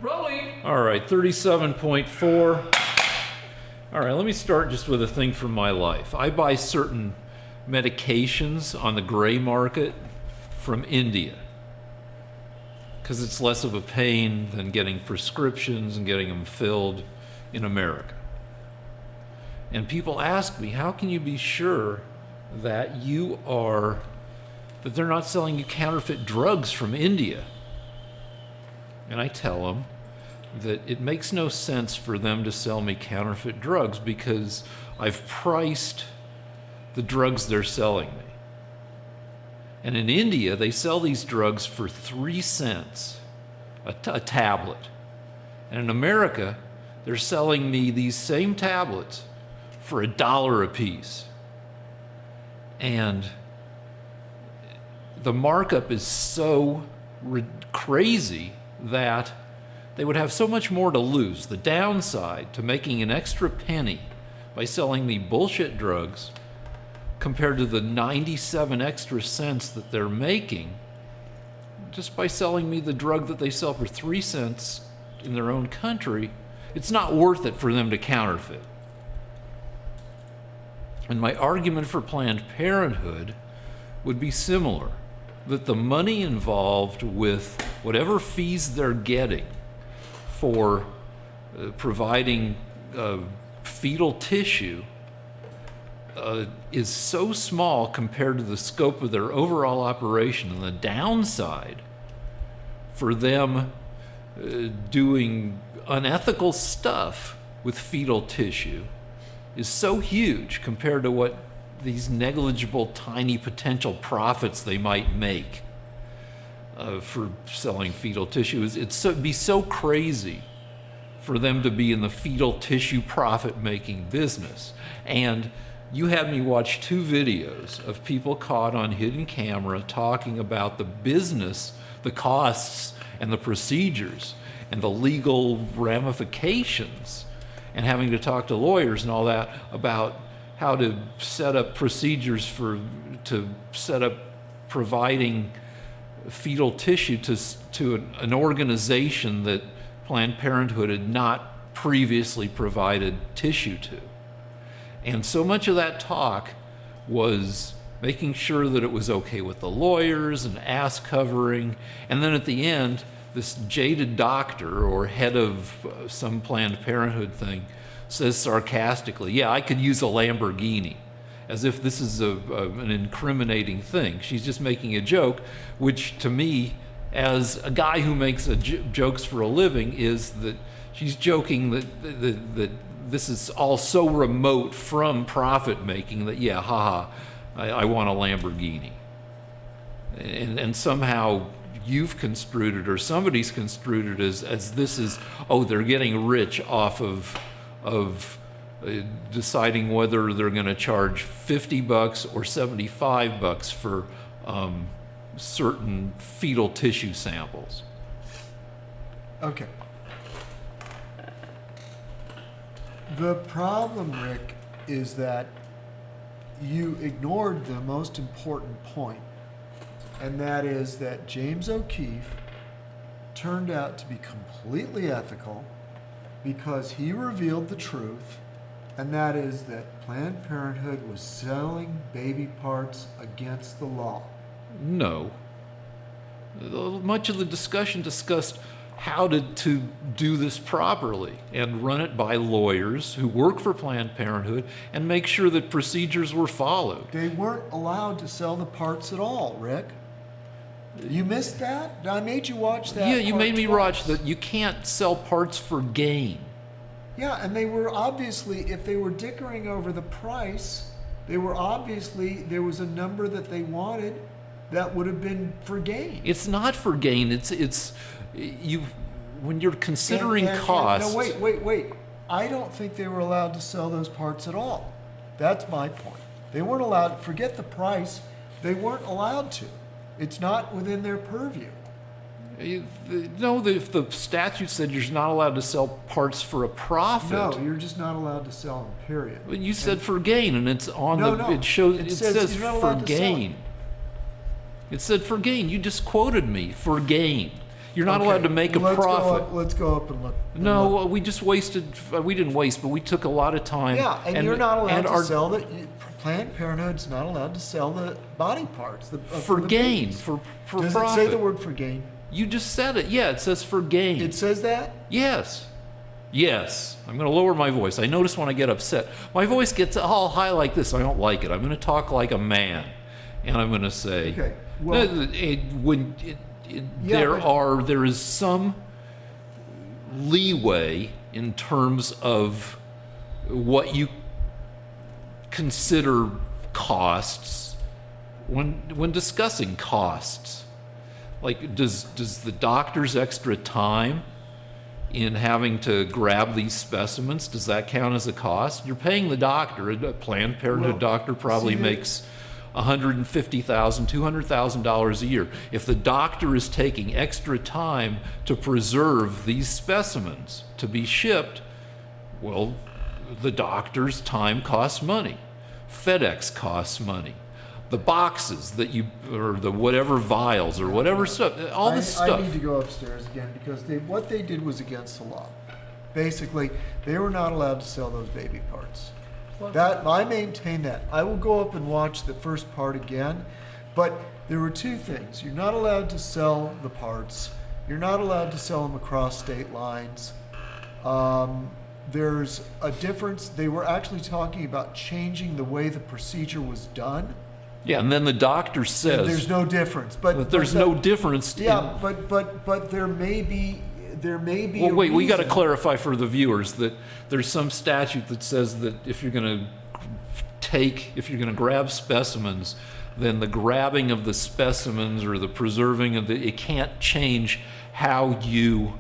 Rolling. All right, 37.4. All right, let me start just with a thing from my life. I buy certain medications on the gray market from India because it's less of a pain than getting prescriptions and getting them filled in America. And people ask me, how can you be sure that that they're not selling you counterfeit drugs from India? And I tell them that it makes no sense for them to sell me counterfeit drugs because I've priced the drugs they're selling me. And in India, they sell these drugs for 3 cents a tablet. And in America, they're selling me these same tablets for $1 a piece. And the markup is so crazy that they would have so much more to lose. The downside to making an extra penny by selling me bullshit drugs compared to the 97 extra cents that they're making just by selling me the drug that they sell for 3 cents in their own country, it's not worth it for them to counterfeit. And my argument for Planned Parenthood would be similar, that the money involved with whatever fees they're getting for providing fetal tissue is so small compared to the scope of their overall operation, and the downside for them doing unethical stuff with fetal tissue is so huge compared to what these negligible, tiny potential profits they might make for selling fetal tissue. It'd be so crazy for them to be in the fetal tissue profit-making business. And you had me watch 2 videos of people caught on hidden camera talking about the business, the costs, and the procedures, and the legal ramifications, and having to talk to lawyers and all that about how to set up procedures to set up providing fetal tissue to an organization that Planned Parenthood had not previously provided tissue to. And so much of that talk was making sure that it was okay with the lawyers and ass covering, and then at the end, this jaded doctor or head of some Planned Parenthood thing says sarcastically, yeah, I could use a Lamborghini, as if this is an incriminating thing. She's just making a joke, which to me, as a guy who makes jokes for a living, is that she's joking that this is all so remote from profit making that, yeah, haha, I want a Lamborghini. And somehow you've construed it, or somebody's construed it as this is, oh, they're getting rich off of deciding whether they're going to charge $50 or $75 for certain fetal tissue samples. Okay. The problem, Rick, is that you ignored the most important point, and that is that James O'Keefe turned out to be completely ethical because he revealed the truth, and that is that Planned Parenthood was selling baby parts against the law. No. Much of the discussion discussed how to do this properly and run it by lawyers who work for Planned Parenthood and make sure that procedures were followed. They weren't allowed to sell the parts at all, Rick. You missed that? I made you watch that. Yeah, you made me twice. watch that. You can't sell parts for gain. Yeah, and they were obviously, if they were dickering over the price, there was a number that they wanted that would have been for gain. It's not for gain. It's you when you're considering costs. No, wait. I don't think they were allowed to sell those parts at all. That's my point. They weren't allowed. Forget the price. They weren't allowed to. It's not within their purview. No, if the statute said you're not allowed to sell parts for a profit. No, you're just not allowed to sell them, period. But you said for gain, and it's on No, it shows. It says you're not for allowed to sell gain. It said for gain. You just quoted me, for gain. You're not allowed to make a profit. Let's go up and look. No, we just wasted. We didn't waste, but we took a lot of time. Yeah, and you're not allowed to sell the. Planned Parenthood's not allowed to sell the body parts for gain, babies. for Does profit. Does it say the word for gain? You just said it. Yeah, it says for gain. It says that? Yes. Yes. I'm going to lower my voice. I notice when I get upset, my voice gets all high like this. I don't like it. I'm going to talk like a man, and I'm going to say, okay. Well, there is some leeway in terms of what you consider costs when discussing costs. Like, does the doctor's extra time in having to grab these specimens, does that count as a cost? You're paying the doctor. A Planned Parenthood doctor probably makes $150,000, $200,000 a year. If the doctor is taking extra time to preserve these specimens to be shipped, well, the doctor's time costs money. FedEx costs money. The boxes that or the whatever vials or whatever stuff, all this stuff. I need to go upstairs again because what they did was against the law. Basically, they were not allowed to sell those baby parts. I maintain that. I will go up and watch the first part again, but there were two things. You're not allowed to sell the parts. You're not allowed to sell them across state lines. There's a difference. They were actually talking about changing the way the procedure was done. Yeah, and then the doctor says there's no difference. But there's no difference. Yeah, but there may be. Well, wait. We got to clarify for the viewers that there's some statute that says that if you're going to grab specimens, then the grabbing of the specimens or the preserving of it can't change how you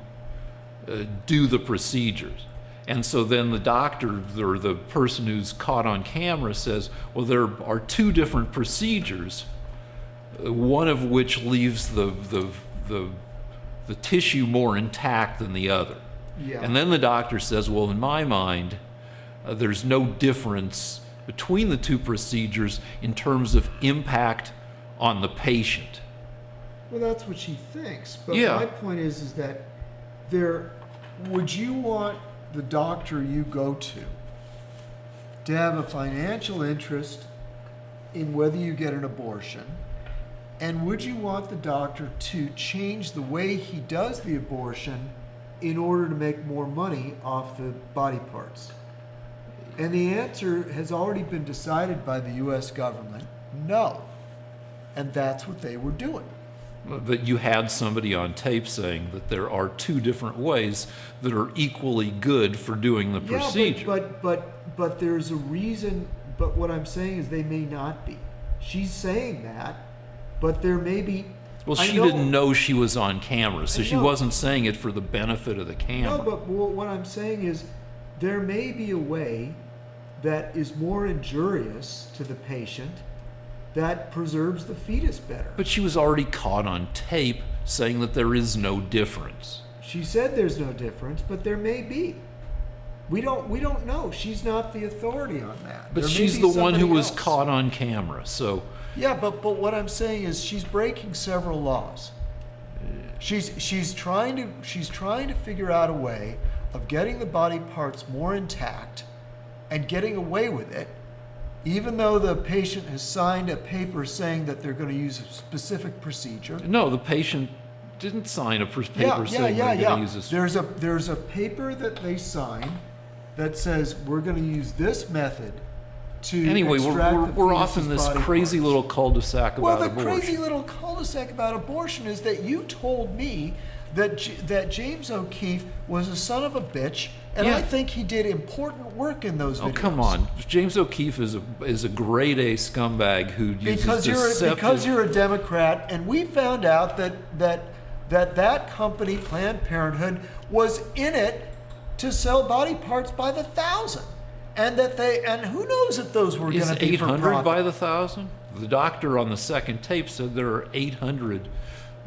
do the procedures. And so then the doctor or the person who's caught on camera says, well, there are two different procedures, one of which leaves the tissue more intact than the other. Yeah. And then the doctor says, well, in my mind, there's no difference between the two procedures in terms of impact on the patient. Well, that's what she thinks. But yeah. My point is that would you want the doctor you go to have a financial interest in whether you get an abortion? And would you want the doctor to change the way he does the abortion in order to make more money off the body parts? And the answer has already been decided by the U.S. government, no. And that's what they were doing. That you had somebody on tape saying that there are two different ways that are equally good for doing the procedure. But there's a reason. But what I'm saying is they may not be. She's saying that, but there may be. Well, she didn't know she was on camera, so she wasn't saying it for the benefit of the camera. No, but what I'm saying is there may be a way that is more injurious to the patient that preserves the fetus better. But she was already caught on tape saying that there is no difference. She said there's no difference, but there may be. We don't know. She's not the authority on that. But she's the one who was caught on camera, so. Yeah, but what I'm saying is she's breaking several laws. She's trying to figure out a way of getting the body parts more intact and getting away with it, even though the patient has signed a paper saying that they're going to use a specific procedure. No, the patient didn't sign a paper saying they're going to use this. There's a paper that they sign that says we're going to use this method to anyway, we're off in this crazy little cul-de-sac about abortion. Well, the crazy little cul-de-sac about abortion is that you told me that James O'Keefe was a son of a bitch, and I think he did important work in those videos. Oh, come on. James O'Keefe is a grade A scumbag who uses deceptive... Because you're a Democrat, and we found out that company, Planned Parenthood, was in it to sell body parts by the thousand. And who knows if those were going to be for profit. Is 800 by the thousand? The doctor on the second tape said there are 800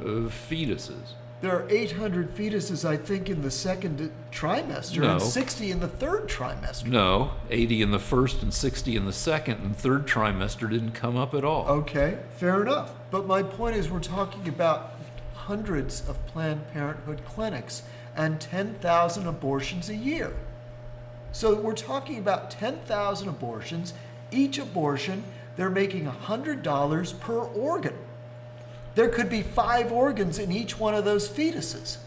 fetuses. There are 800 fetuses, I think, in the second trimester and 60 in the third trimester. No, 80 in the first and 60 in the second, and third trimester didn't come up at all. Okay, fair enough. But my point is we're talking about hundreds of Planned Parenthood clinics and 10,000 abortions a year. So we're talking about 10,000 abortions. Each abortion, they're making $100 per organ. There could be 5 organs in each one of those fetuses.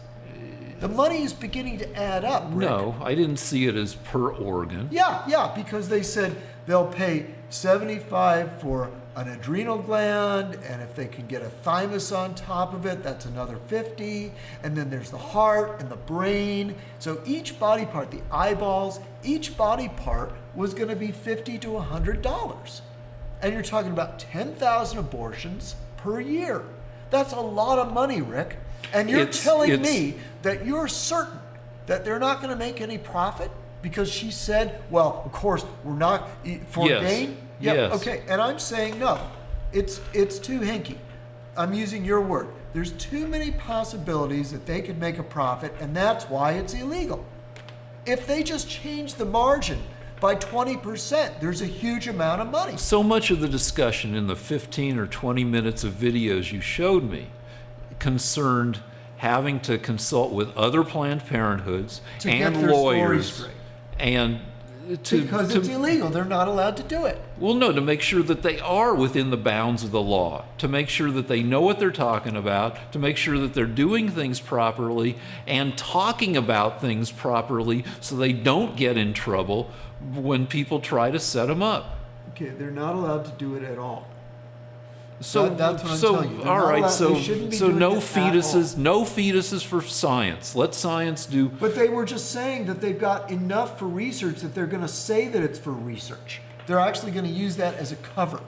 The money is beginning to add up, Rick. No, I didn't see it as per organ. Yeah, because they said they'll pay $75 for an adrenal gland, and if they can get a thymus on top of it, that's another $50. And then there's the heart and the brain. So each body part, the eyeballs, each body part was going to be $50 to $100. And you're talking about 10,000 abortions per year. That's a lot of money, Rick. And you're telling me that you're certain that they're not going to make any profit because she said, well, of course, we're not for gain? Yep, yes. Okay, and I'm saying no. It's too hinky. I'm using your word. There's too many possibilities that they could make a profit, and that's why it's illegal. If they just change the margin by 20%, there's a huge amount of money. So much of the discussion in the 15 or 20 minutes of videos you showed me concerned having to consult with other Planned Parenthoods To and get their story lawyers straight. and Because it's illegal. They're not allowed to do it. well, no, to make sure that they are within the bounds of the law, to make sure that they know what they're talking about, to make sure that they're doing things properly and talking about things properly so they don't get in trouble when people try to set them up. Okay, they're not allowed to do it at all. So That's what I'm telling you. They're all not right. allowed- they shouldn't be So doing no it at fetuses, no fetuses for science. Let science do. But they were just saying that they've got enough for research that they're going to say that it's for research. They're actually going to use that as a cover.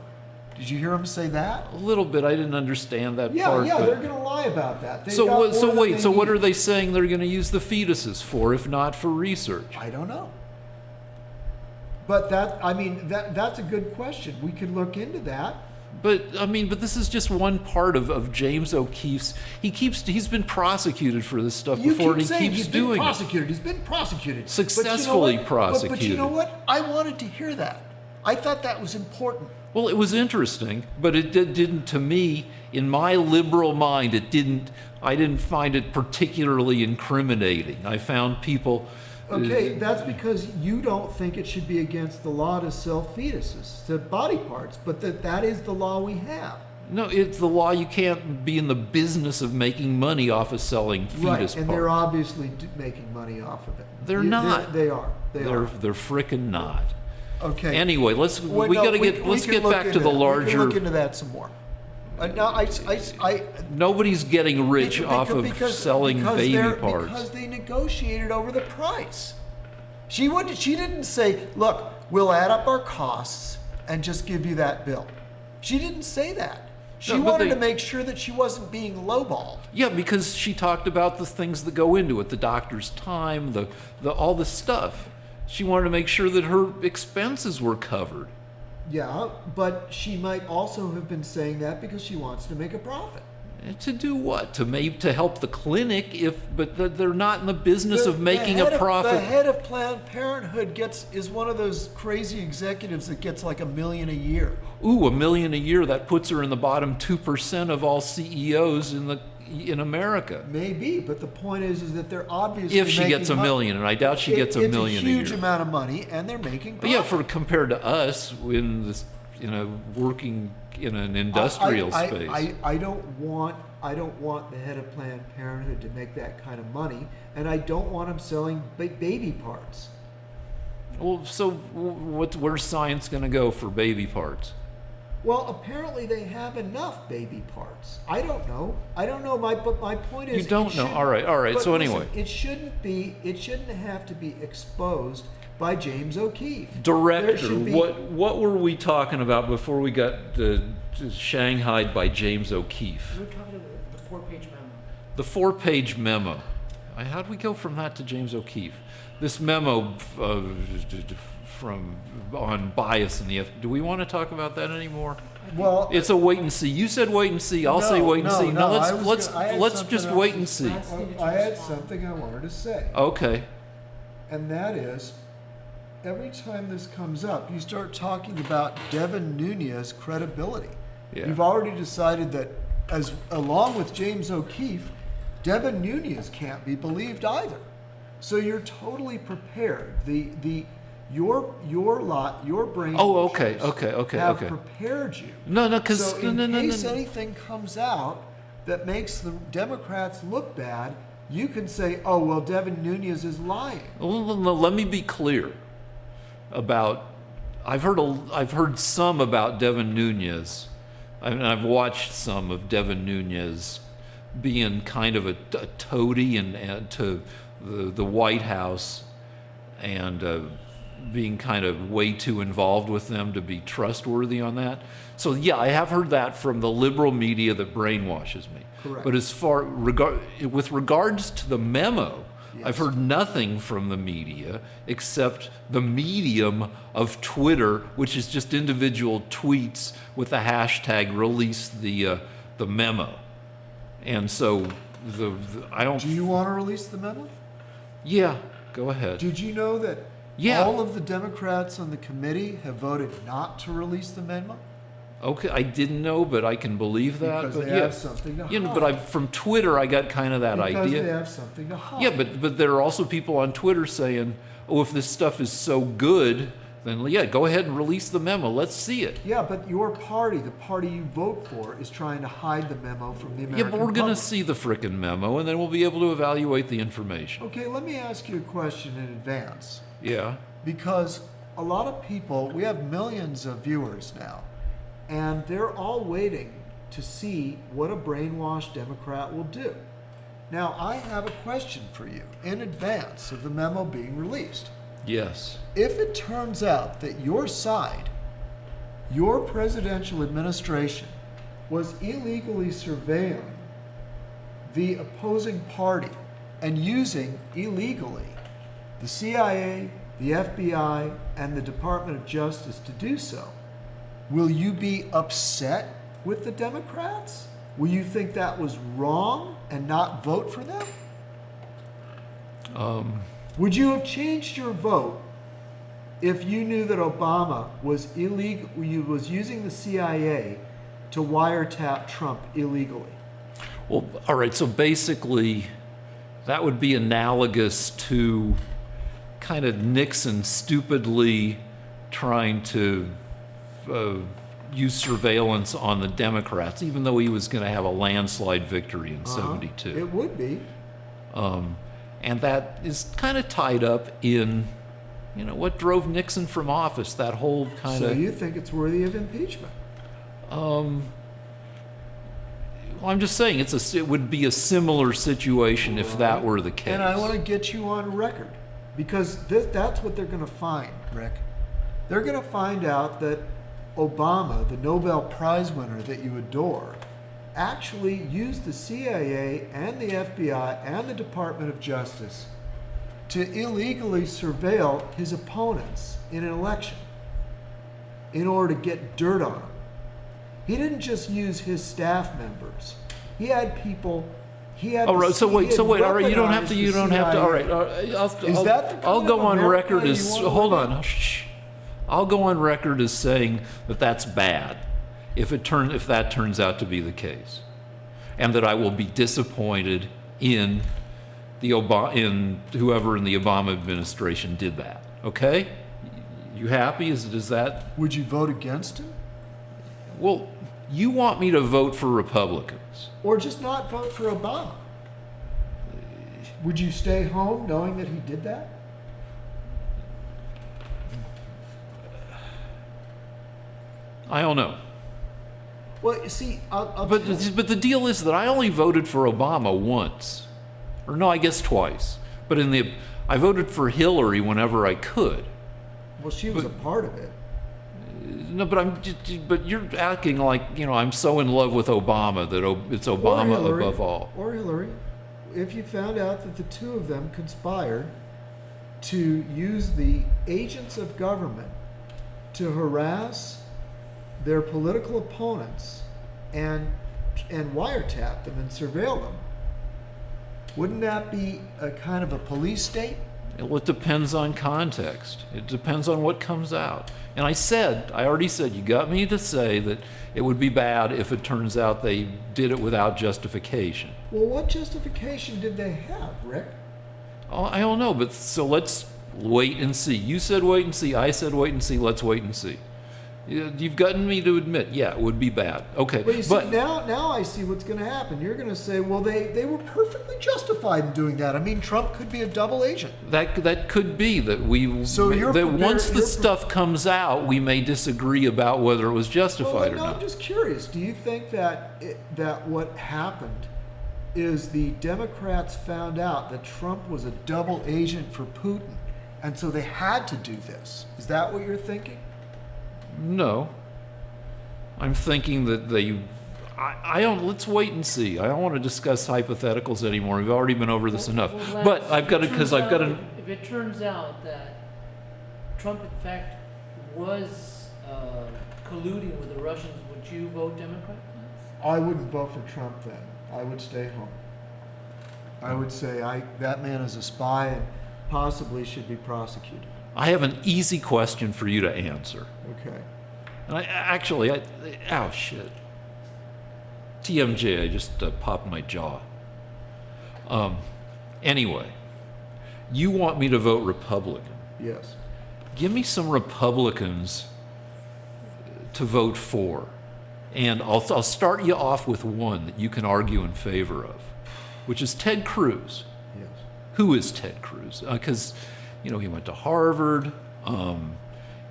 Did you hear them say that? A little bit. I didn't understand that Yeah, part. yeah, but- they're going to lie about that. They've So got what? So more than wait. they So what need. are they saying they're going to use the fetuses for, if not for research? I don't know. But that's a good question. We could look into that. But but this is just one part of James O'Keefe's. He's been prosecuted for this stuff You before, keep and he saying keeps he's been doing it. prosecuted. He's been prosecuted. Successfully But prosecuted. you know what? I wanted to hear that. I thought that was important. Well, it was interesting, but it didn't, to me, in my liberal mind, I didn't find it particularly incriminating. I found people. Okay, that's because you don't think it should be against the law to sell fetuses, to body parts, but that is the law we have. No, it's the law. You can't be in the business of making money off of selling fetus Right, parts. and they're obviously making money off of it. They're not. They are. They're frickin' not. Okay. Anyway, let's get back to the larger. We can look into that some more. Now, Nobody's getting rich off of selling baby parts. Because they negotiated over the price. She didn't say, look, we'll add up our costs and just give you that bill. She didn't say that. She No, but wanted to make sure that she wasn't being lowballed. Yeah, because she talked about the things that go into it, the doctor's time, the all the stuff. She wanted to make sure that her expenses were covered. Yeah, but she might also have been saying that because she wants to make a profit. To do what? To help the clinic, but they're not in the business of making a profit. The head of Planned Parenthood is one of those crazy executives that gets like $1 million a year. Ooh, $1 million a year, that puts her in the bottom 2% of all CEOs in America. Maybe, but the point is that they're obviously If she gets $1 million, and I doubt she gets $1 million a year. It's a huge amount of money, and they're making But profit. compared to us in this, working in an industrial space. I don't want the head of Planned Parenthood to make that kind of money, and I don't want him selling baby parts. Well, so where's science going to go for baby parts? Well, apparently they have enough baby parts. I don't know. But my point is, You don't know. All right. But So listen, anyway, it shouldn't have to be exposed by James O'Keefe. There director, should be- what were we talking about before we got shanghaied by James O'Keefe? We were talking about the 4-page memo. The 4-page memo. How do we go from that to James O'Keefe? This memo on bias in the do we want to talk about that anymore? Well, It's a wait and see. You said wait and see. I'll say wait and see. No, Let's just wait and see. I had something I wanted to say, Okay. and that is, every time this comes up, you start talking about Devin Nunes' credibility. Yeah. You've already decided that as along with James O'Keefe, Devin Nunes can't be believed either. So you're totally prepared. Your brain. Oh, okay. Have prepared you. No, because So in case anything comes out that makes the Democrats look bad, you can say, "Oh, well, Devin Nunes is lying." Let me be clear about. I've heard some about Devin Nunes. I've watched some of Devin Nunes being kind of a toady and to the White House and being kind of way too involved with them to be trustworthy on that. So yeah, I have heard that from the liberal media that brainwashes me. Correct. But as far with regards to the memo, Yes. I've heard nothing from the media except the medium of Twitter, which is just individual tweets with the hashtag release the memo. And so I don't. Do you want to release the memo? Yeah, go ahead. Did you know that Yeah. all of the Democrats on the committee have voted not to release the memo? Okay, I didn't know, but I can believe that. Because but they yeah. have something to hide. You know, but from Twitter, I got kind of that because idea. they have something to hide. Yeah, but there are also people on Twitter saying, "Oh, if this stuff is so good, then yeah, go ahead and release the memo. Let's see it." Yeah, but your party, the party you vote for, is trying to hide the memo from the American Yeah, but we're going to public. see the frickin' memo, and then we'll be able to evaluate the information. Okay, let me ask you a question in advance. Yeah. Because a lot of people, we have millions of viewers now, and they're all waiting to see what a brainwashed Democrat will do. Now, I have a question for you in advance of the memo being released. Yes. If it turns out that your side, your presidential administration, was illegally surveilling the opposing party and using illegally the CIA, the FBI, and the Department of Justice to do so, will you be upset with the Democrats? Will you think that was wrong and not vote for them? Would you have changed your vote if you knew that Obama was using the CIA to wiretap Trump illegally? Well, all right. So basically, that would be analogous to kind of Nixon stupidly trying to use surveillance on the Democrats, even though he was going to have a landslide victory in '72. It would be. And that is kind of tied up in, what drove Nixon from office, that whole kind So of... you think it's worthy of impeachment? Well, I'm just saying it would be a similar situation if that were the case. And I want to get you on record, because that's what they're going to find, Rick. They're going to find out that Obama, the Nobel Prize winner that you adore, actually used the CIA and the FBI and the Department of Justice to illegally surveil his opponents in an election in order to get dirt on them. He didn't just use his staff members. He had people. He had. All right. So wait. All right. You don't have to. All right. Is that the I'll kind go of on America record you as. wanna Hold live in? on. Shh. I'll go on record as saying that that's bad, if that turns out to be the case, and that I will be disappointed in in whoever in the Obama administration did that. Okay. You happy? Is that? Would you vote against him? Well, you want me to vote for Republicans. Or just not vote for Obama? Would you stay home knowing that he did that? I don't know. Well, you see, I'll But tell you. the deal is that I only voted for Obama once. Or no, I guess twice. But I voted for Hillary whenever I could. Well, she was a part of it. No, but you're acting like, I'm so in love with Obama that it's Obama Hillary, above all. Or Hillary, if you found out that the two of them conspired to use the agents of government to harass their political opponents and wiretap them and surveil them, wouldn't that be a kind of a police state? Well, it depends on context. It depends on what comes out. And I already said, you got me to say that it would be bad if it turns out they did it without justification. Well, what justification did they have, Rick? Oh, I don't know, but so let's wait and see. You said wait and see. I said wait and see. Let's wait and see. You've gotten me to admit, yeah, it would be bad. Okay, But you see, now I see what's going to happen. You're going to say, well, they were perfectly justified in doing that. I mean, Trump could be a double agent. that could be that once the stuff comes out, we may disagree about whether it was justified or no, not. I'm just curious. Do you think that that what happened is the Democrats found out that Trump was a double agent for Putin, and so they had to do this? Is that what you're thinking? No. I'm thinking that I don't, let's wait and see. I don't want to discuss hypotheticals anymore. We've already been over this enough. Well, But I've got to, because I've got to, If it turns out that Trump, in fact, was colluding with the Russians, would you vote Democrat? I wouldn't vote for Trump then. I would stay home. I would say that man is a spy and possibly should be prosecuted. I have an easy question for you to answer. Okay. And oh shit. TMJ, I just popped my jaw. Anyway, you want me to vote Republican. Yes. Give me some Republicans to vote for. And I'll start you off with one that you can argue in favor of, which is Ted Cruz. Yes. Who is Ted Cruz? Because, he went to Harvard.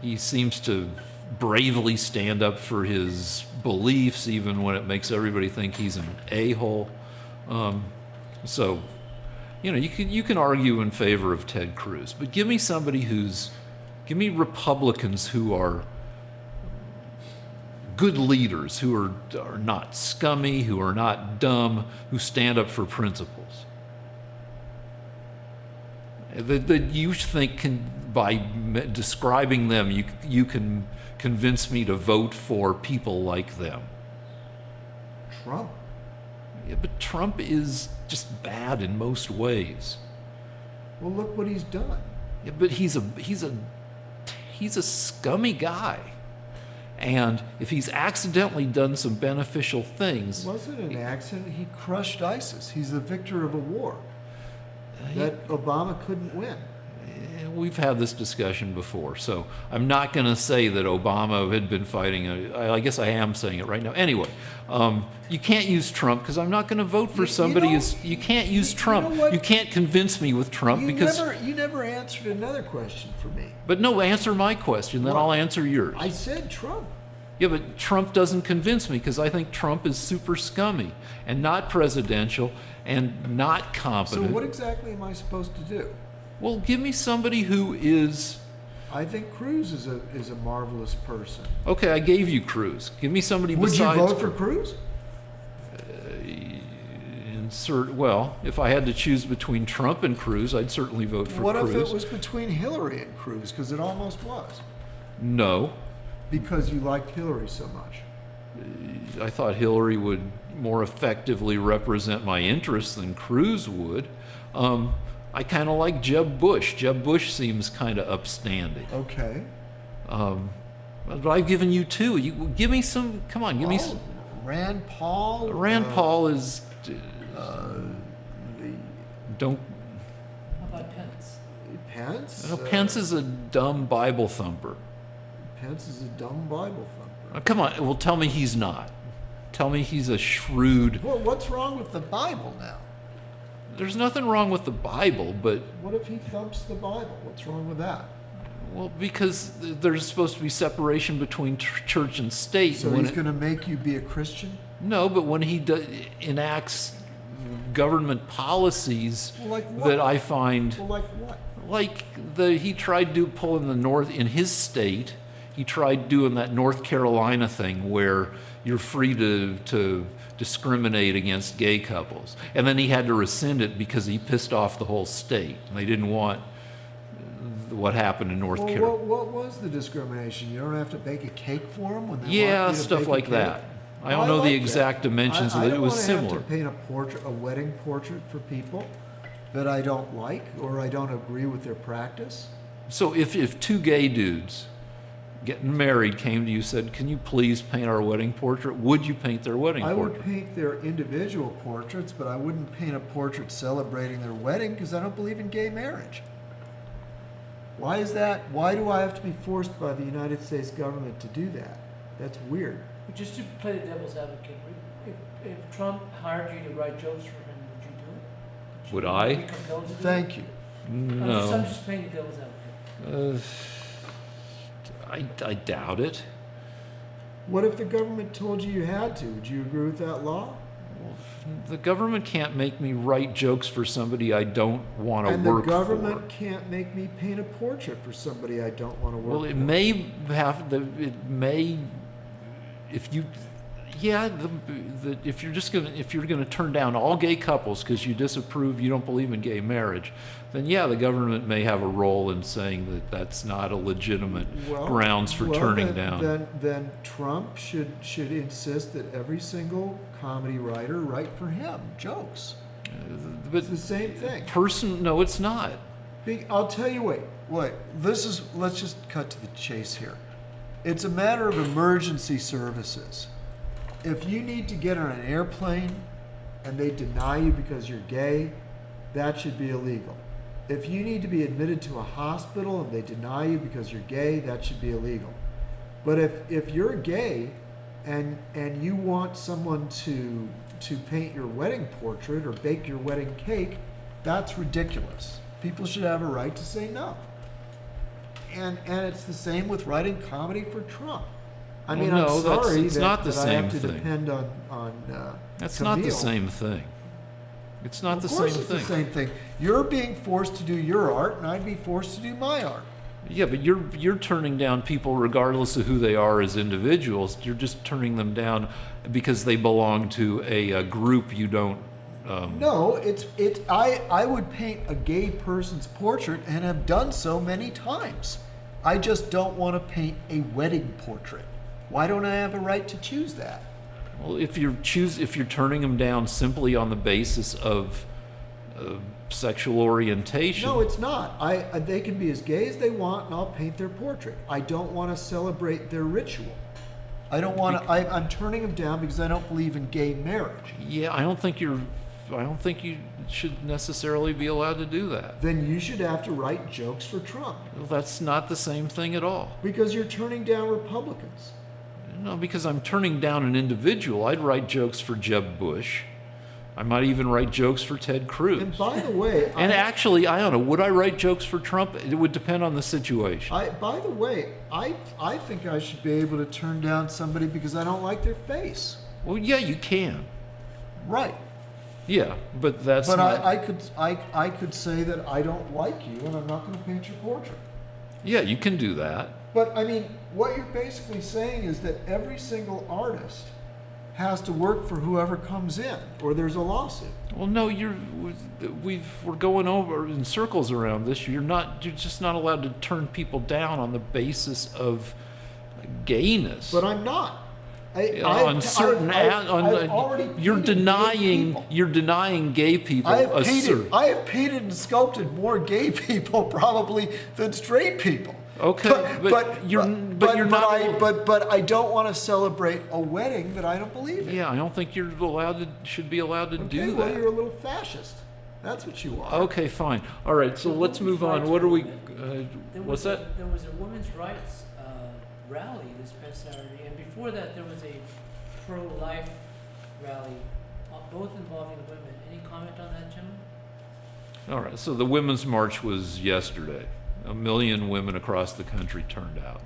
He seems to bravely stand up for his beliefs, even when it makes everybody think he's an a-hole. So, you can argue in favor of Ted Cruz, but give me Republicans who are good leaders, who are not scummy, who are not dumb, who stand up for principles. That you think by describing them, you can convince me to vote for people like them. Trump. Yeah, but Trump is just bad in most ways. Well, look what he's done. Yeah, but he's a scummy guy. And if he's accidentally done some beneficial things... It wasn't an accident. He crushed ISIS. He's the victor of a war that Obama couldn't win. We've had this discussion before, so I'm not going to say that Obama had been fighting. I guess I am saying it right now. Anyway, you can't use Trump because I'm not going to vote for somebody who's... You can't use Trump. You can't convince me with Trump because... You never answered another question for me. But no, answer my question, then I'll answer yours. I said Trump. Yeah, but Trump doesn't convince me because I think Trump is super scummy and not presidential and not competent. So what exactly am I supposed to do? Well, give me somebody who is... I think Cruz is a marvelous person. Okay, I gave you Cruz. Give me somebody besides... Would you vote for Cruz? Well, if I had to choose between Trump and Cruz, I'd certainly vote for Cruz. What if it was between Hillary and Cruz? Because it almost was. No. Because you liked Hillary so much. I thought Hillary would more effectively represent my interests than Cruz would. I kind of like Jeb Bush. Jeb Bush seems kind of upstanding. Okay. But I've given you two. You give me some. Come on, give me some. Rand Paul. Rand Paul is. Don't. How about Pence? Pence. Pence is a dumb Bible thumper. Pence is a dumb Bible thumper. Come on. Well, tell me he's not. Tell me he's a shrewd. Well, what's wrong with the Bible now? There's nothing wrong with the Bible, but... What if he thumps the Bible? What's wrong with that? Well, because there's supposed to be separation between church and state. So he's going to make you be a Christian? No, but when he enacts government policies like what? that I find... Well, like what? Like he tried to pull in his state, he tried doing that North Carolina thing where you're free to discriminate against gay couples. And then he had to rescind it because he pissed off the whole state. And they didn't want what happened in North Carolina. What was the discrimination? You don't have to bake a cake for them when they Yeah, want you to stuff bake like a cake? that. I don't know the exact dimensions of it. It was similar. I don't want to have to paint a wedding portrait for people. that I don't like or I don't agree with their practice. So if two gay dudes getting married came to you and said, can you please paint our wedding portrait, would you paint their wedding I portrait? would paint their individual portraits, but I wouldn't paint a portrait celebrating their wedding because I don't believe in gay marriage. Why is that? Why do I have to be forced by the United States government to do that? That's weird. Just to play the devil's advocate, if Trump hired you to write jokes for him, would you do it? Would I? Be compelled to do Thank it? you. I'm No. just playing the devil's advocate. I doubt it. What if the government told you you had to? Would you agree with that law? The government can't make me write jokes for somebody I don't want to And the work government for. can't make me paint a portrait for somebody I don't want to work Well, for. it may have the. It may, if you, yeah. If you're gonna turn down all gay couples because you disapprove, you don't believe in gay marriage, then yeah, the government may have a role in saying that that's not a legitimate grounds for turning down. Then Trump should insist that every single comedy writer write for him jokes. But It's the same thing. no, it's not. I'll tell you what, let's just cut to the chase here. It's a matter of emergency services. If you need to get on an airplane and they deny you because you're gay, that should be illegal. If you need to be admitted to a hospital and they deny you because you're gay, that should be illegal. But if you're gay and you want someone to paint your wedding portrait or bake your wedding cake, that's ridiculous. People should have a right to say no. And it's the same with writing comedy for Trump. I mean, Well, no, I'm sorry it's that, not the that I have same to thing. depend on That's not the Camille. same thing. It's not the Of course same it's thing. the same thing. You're being forced to do your art, and I'd be forced to do my art. Yeah, but you're turning down people regardless of who they are as individuals. You're just turning them down because they belong to a group you don't. No, I would paint a gay person's portrait and have done so many times. I just don't want to paint a wedding portrait. Why don't I have a right to choose that? Well, if you're turning them down simply on the basis of sexual orientation. No, it's not. They can be as gay as they want, and I'll paint their portrait. I don't want to celebrate their ritual. I don't want to. I'm turning them down because I don't believe in gay marriage. Yeah, I don't think you should necessarily be allowed to do that. Then you should have to write jokes for Trump Well, that's not the same thing at all. because you're turning down Republicans. No, because I'm turning down an individual. I'd write jokes for Jeb Bush. I might even write jokes for Ted Cruz. And by the way, And actually, I don't know, would I write jokes for Trump? It would depend on the situation. by the way, I think I should be able to turn down somebody because I don't like their face. Well, yeah, you can. Right. Yeah, but that's But not... I could say that I don't like you and I'm not going to paint your portrait. Yeah, you can do that. But I mean, what you're basically saying is that every single artist has to work for whoever comes in, or there's a lawsuit. Well, no, we're going over in circles around this. You're just not allowed to turn people down on the basis of gayness. But I'm not. On certain, I've already you're painted gay people. denying gay people I have a painted and sculpted more gay people probably than straight people. Okay, but you're not. But I don't want to celebrate a wedding that I don't believe in. Yeah, I don't think should be allowed to Okay, do well, that. you're a little fascist. That's what you are. Okay, fine. All right, so let's move on. What are we? What's that? There was a women's rights rally this past Saturday, and before that there was a pro-life rally, both involving women. Any comment on that, gentlemen? All right, so the Women's March was yesterday. 1 million women across the country turned out.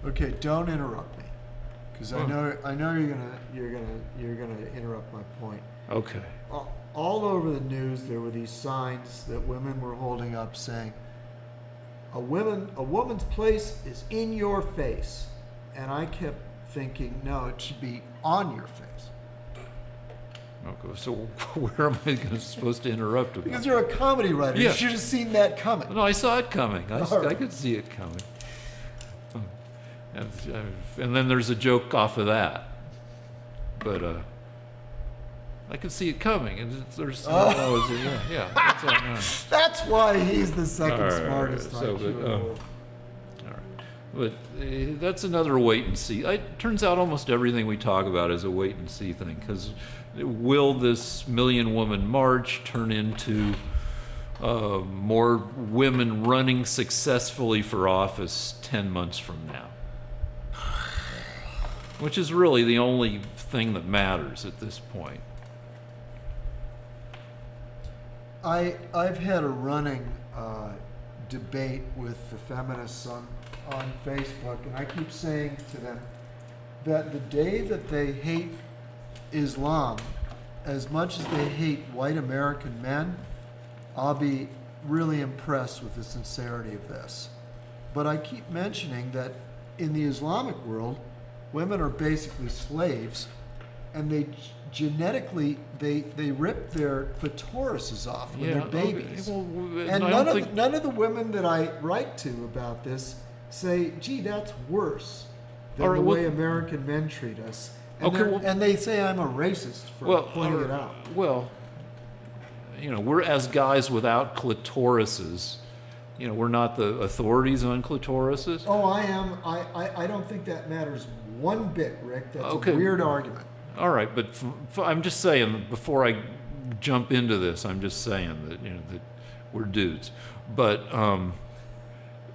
Okay, don't interrupt me, because I know you're gonna interrupt my point. Okay. All over the news, there were these signs that women were holding up saying, a woman's place is in your face. And I kept thinking, no, it should be on your face. Okay, so where am I supposed to interrupt? Because you're a comedy writer. Yeah. You should have seen that coming. No, I saw it coming. I right. could see it coming. And then there's a joke off of that. But I could see it coming, and there's yeah. That's all right. That's why he's the second All right, smartest so, IQ in the world. All right. But that's another wait and see. It turns out almost everything we talk about is a wait and see thing, because will this Million Woman March turn into more women running successfully for office 10 months from now? Which is really the only thing that matters at this point. I've had a running debate with the feminists on Facebook, and I keep saying to them that the day that they hate Islam as much as they hate white American men, I'll be really impressed with the sincerity of this. But I keep mentioning that in the Islamic world, women are basically slaves, and they genetically they rip their clitorises off when they're babies. Okay. Well, And none of the women that I write to about this say, gee, that's worse than All right, the well- way American men treat us. And, Okay, they're- well- and they say I'm a racist for pointing it out. Well, we're as guys without clitorises. We're not the authorities on clitorises. Oh, I am. I don't think that matters one bit, Rick. That's Okay. a weird argument. All right, but I'm just saying, before I jump into this, I'm just saying that that we're dudes. But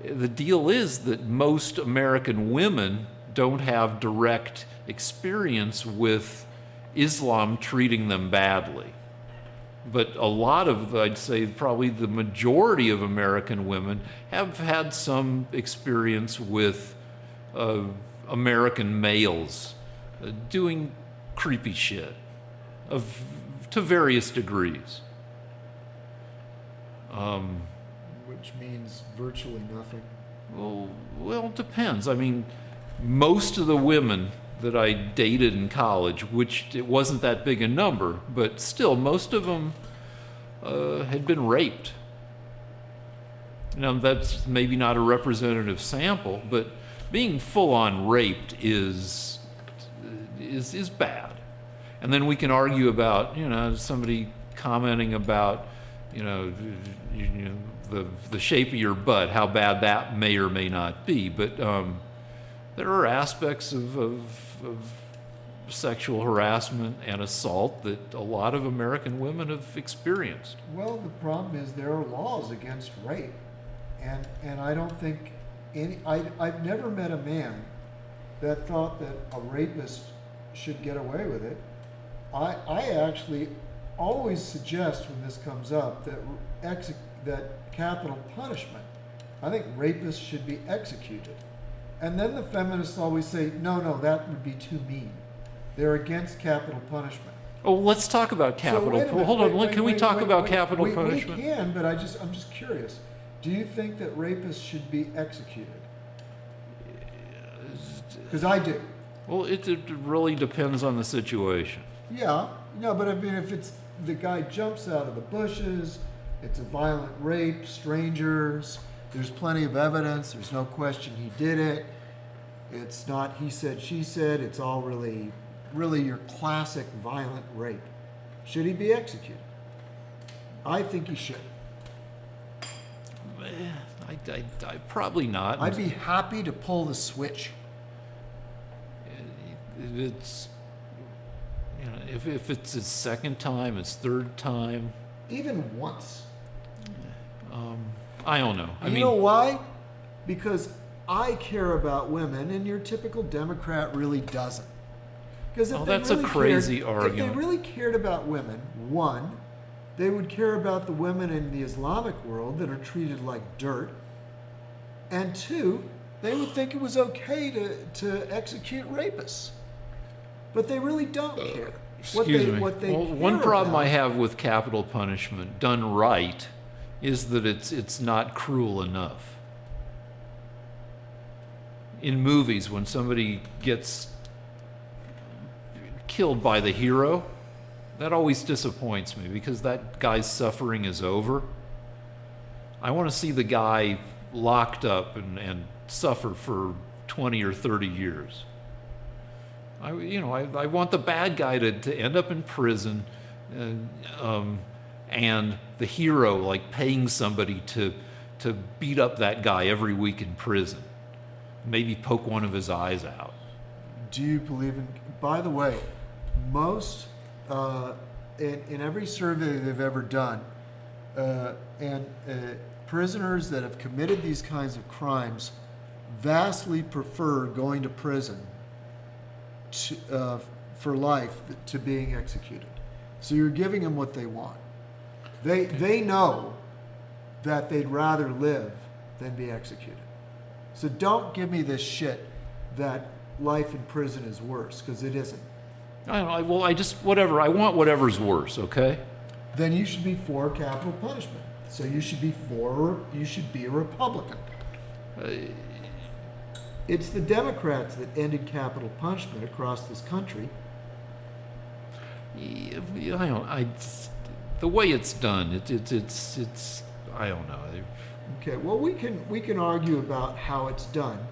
the deal is that most American women don't have direct experience with Islam treating them badly. But a lot of, I'd say probably the majority of American women have had some experience with American males doing creepy shit to various degrees. Which means virtually nothing. Well, it depends. I mean, most of the women that I dated in college, which it wasn't that big a number, but still, most of them had been raped. Now, that's maybe not a representative sample, but being full-on raped is bad. And then we can argue about, somebody commenting about, the shape of your butt, how bad that may or may not be. But there are aspects of sexual harassment and assault that a lot of American women have experienced. Well, the problem is there are laws against rape, and I don't think I've never met a man that thought that a rapist should get away with it. I actually always suggest when this comes up that capital punishment. I think rapists should be executed. And then the feminists always say, no, that would be too mean. They're against capital punishment. Oh, let's talk about capital. Hold on, can we talk about capital punishment? We can, but I'm just curious. Do you think that rapists should be executed? Because I do. Well, it really depends on the situation. Yeah, no, but I mean, if it's the guy jumps out of the bushes, it's a violent rape, strangers, there's plenty of evidence, there's no question he did it. It's not he said, she said, it's all really your classic violent rape. Should he be executed? I think he should. I probably not. I'd be happy to pull the switch. It's, if it's his second time, his third time. Even once. I don't know. You know why? Because I care about women, and your typical Democrat really doesn't. Because if that's really a crazy If argument. they really cared about women, one, they would care about the women in the Islamic world that are treated like dirt, and two, they would think it was okay to execute rapists. But they really don't care. Excuse me. One problem about, I have with capital punishment done right is that it's not cruel enough. In movies, when somebody gets killed by the hero, that always disappoints me because that guy's suffering is over. I want to see the guy locked up and suffer for 20 or 30 years. I want the bad guy to end up in prison and the hero like paying somebody to beat up that guy every week in prison, maybe poke one of his eyes out. Do you believe in? By the way, most in every survey they've ever done, prisoners that have committed these kinds of crimes vastly prefer going to prison for life to being executed. So you're giving them what they want. They know that they'd rather live than be executed. So don't give me this shit that life in prison is worse, because it isn't. I don't know. Well, whatever. I want whatever's worse, okay? Then you should be for capital punishment. So you should be a Republican. It's the Democrats that ended capital punishment across this country. The way it's done, it's I don't know. Okay, well, we can argue about how it's done,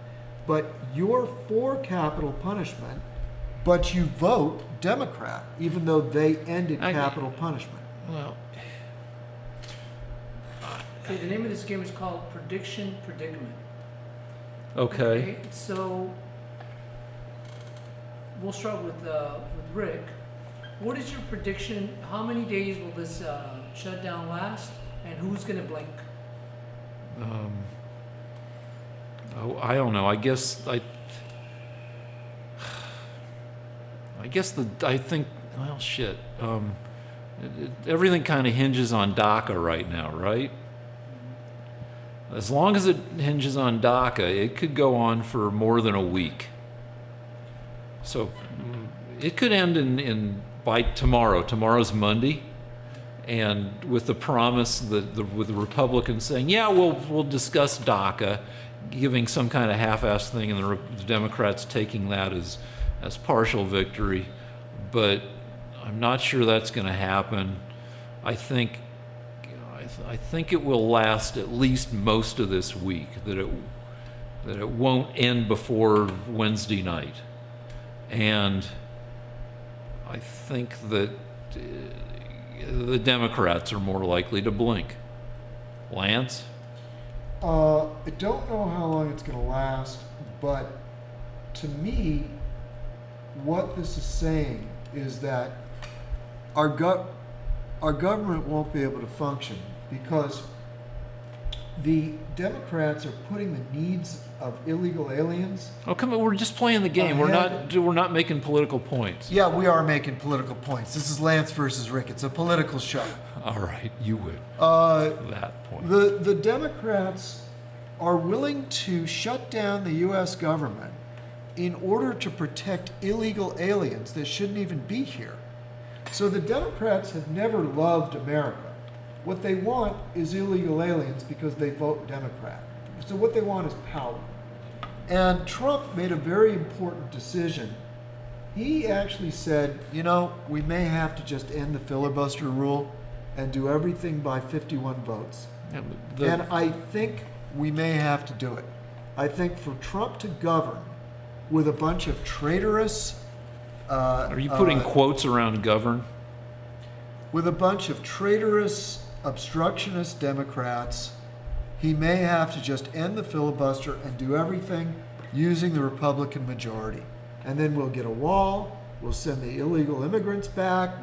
but you're for capital punishment, but you vote Democrat, even though they ended capital punishment. Well, okay, the name of this game is called Prediction Predicament. okay. So we'll start with Rick. What is your prediction? How many days will this shutdown last, and who's going to blink? I don't know. I think. Well, shit. Everything kind of hinges on DACA right now, right? As long as it hinges on DACA, it could go on for more than a week. So it could end by tomorrow. Tomorrow's Monday, and with the promise with the Republicans saying, "Yeah, we'll discuss DACA," giving some kind of half-assed thing, and the Democrats taking that as partial victory. But I'm not sure that's going to happen. I think it will last at least most of this week. That it won't end before Wednesday night, and I think that the Democrats are more likely to blink. Lance? I don't know how long it's going to last, but to me, what this is saying is that our government won't be able to function because the Democrats are putting the needs of illegal aliens. Oh, come on! We're just playing the game. We're not making political points. Yeah, we are making political points. This is Lance versus Rick. It's a political show. All right, you win. That point. The Democrats are willing to shut down the U.S. government in order to protect illegal aliens that shouldn't even be here. So the Democrats have never loved America. What they want is illegal aliens because they vote Democrat. So what they want is power. And Trump made a very important decision. He actually said, we may have to just end the filibuster rule and do everything by 51 votes. And I think we may have to do it. I think for Trump to govern with a bunch of traitorous... are you putting quotes around govern? With a bunch of traitorous, obstructionist Democrats, he may have to just end the filibuster and do everything using the Republican majority. And then we'll get a wall, we'll send the illegal immigrants back,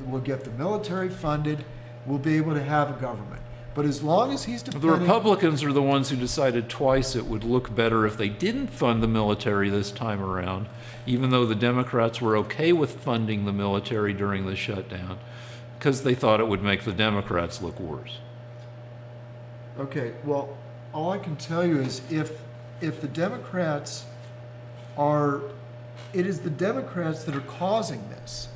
we'll get the military funded, we'll be able to have a government. But as long as he's depending... The Republicans are the ones who decided twice it would look better if they didn't fund the military this time around, even though the Democrats were okay with funding the military during the shutdown, because they thought it would make the Democrats look worse. Okay, well, all I can tell you is if the Democrats are... It is the Democrats that are causing this,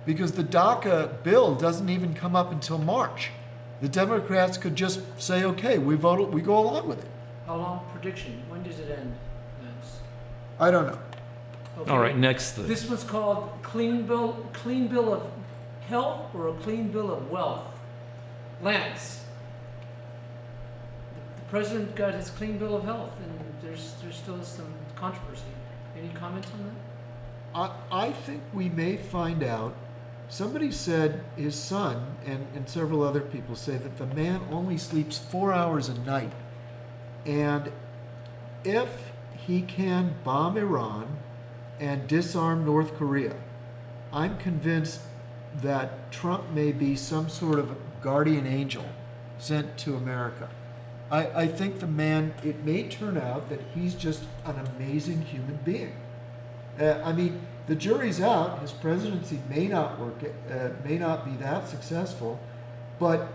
because the DACA bill doesn't even come up until March. The Democrats could just say, okay, we go along with it. How long prediction? When does it end, Lance? I don't know. Okay. All right, next thing. This was called clean bill of health or a clean bill of wealth. Lance, the president got his clean bill of health, and there's still some controversy. Any comments on that? I think we may find out Somebody said his son and several other people say that the man only sleeps 4 hours a night. And if he can bomb Iran and disarm North Korea, I'm convinced that Trump may be some sort of guardian angel sent to America. I think the man, it may turn out that he's just an amazing human being. I mean, the jury's out. His presidency may not work, may not be that successful, but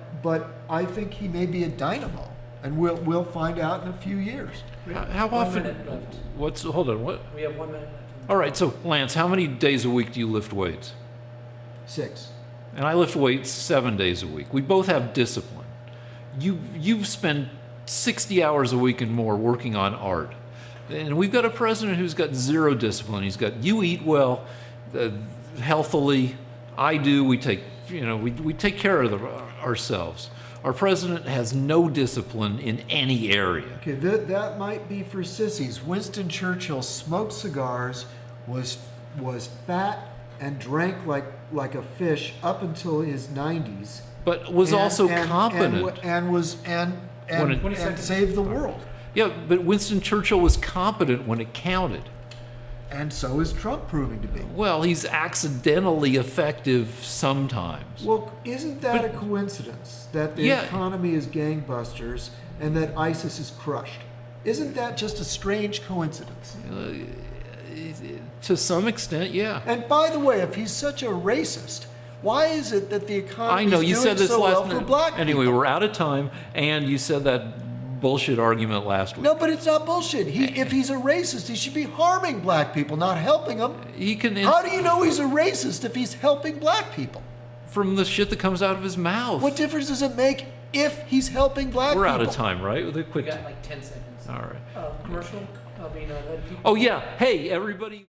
I think he may be a dynamo, and we'll find out in a few years. How often? 1 minute left. Hold on, what? We have 1 minute left. All right, so Lance, how many days a week do you lift weights? 6. And I lift weights 7 days a week. We both have discipline. You've spent 60 hours a week and more working on art. And we've got a president who's got zero discipline. He's got, you eat well, healthily. I do. We take, we take care of ourselves. Our president has no discipline in any area. Okay, that might be for sissies. Winston Churchill smoked cigars, was fat, and drank like a fish up until his 90s. But was also competent. And saved the world. Yeah, but Winston Churchill was competent when it counted. And so is Trump proving to be. Well, he's accidentally effective sometimes. Well, isn't that a coincidence that the economy is gangbusters and that ISIS is crushed? Isn't that just a strange coincidence? To some extent, yeah. And by the way, if he's such a racist, why is it that the economy is doing so well for black people? Anyway, we're out of time, and you said that bullshit argument last week. No, but it's not bullshit. If he's a racist, he should be harming black people, not helping them. How do you know he's a racist if he's helping black people? From the shit that comes out of his mouth. What difference does it make if he's helping black people? We're out of time, right? With a quick. We got like 10 seconds. All right. Commercial? Let people. Oh yeah. Hey, everybody.